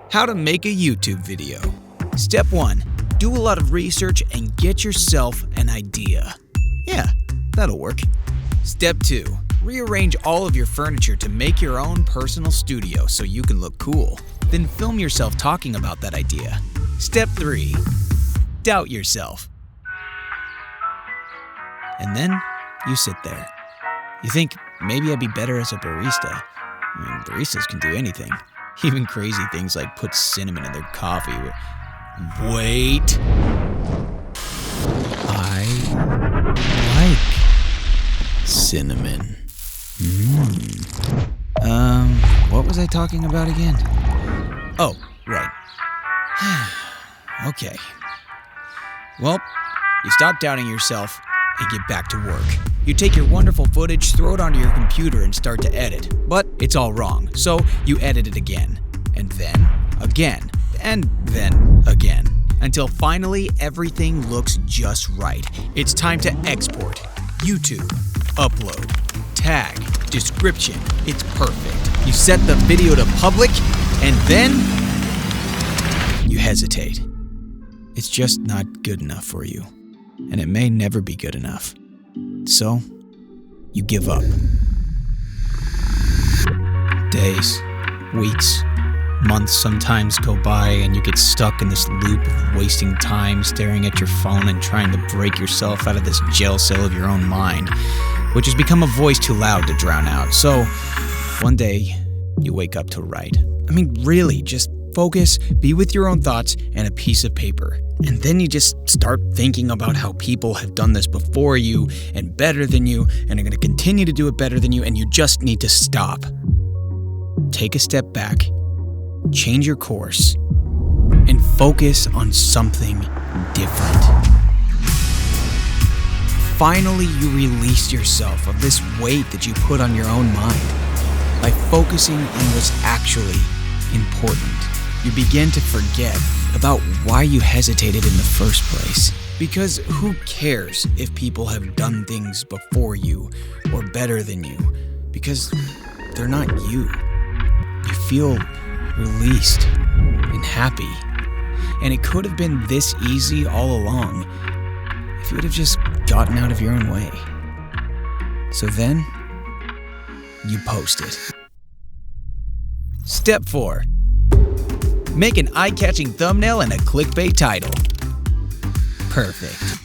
How to make a YouTube video. Step 1. Do a lot of research and get yourself an idea. Yeah, that'll work. Step 2. Rearrange all of your furniture to make your own personal studio so you can look cool. Then film yourself talking about that idea. Step 3. Doubt yourself. And then you sit there. You think, maybe I'd be better as a barista. I mean, baristas can do anything. Even crazy things like put cinnamon in their coffee. Wait. I like cinnamon. What was I talking about again? Oh, right. Okay. Well, you stop doubting yourself and get back to work. You take your wonderful footage, throw it onto your computer, and start to edit. But it's all wrong, so you edit it again. And then again. And then again. Until finally everything looks just right. It's time to export. YouTube. Upload. Tag. Description. It's perfect. You set the video to public, and then you hesitate. It's just not good enough for you. And it may never be good enough. So, you give up. Days, weeks, months sometimes go by and you get stuck in this loop of wasting time staring at your phone and trying to break yourself out of this jail cell of your own mind, which has become a voice too loud to drown out. So, one day, you wake up to write. I mean, really, just focus, be with your own thoughts, and a piece of paper. And then you just start thinking about how people have done this before you and better than you and are going to continue to do it better than you, and you just need to stop. Take a step back, change your course, and focus on something different. Finally, you release yourself of this weight that you put on your own mind. By focusing on what's actually important, you begin to forget about why you hesitated in the first place. Because who cares if people have done things before you or better than you? Because they're not you. You feel released and happy. And it could have been this easy all along if you would have just gotten out of your own way. So then, you post it. Step 4. Make an eye-catching thumbnail and a clickbait title. Perfect.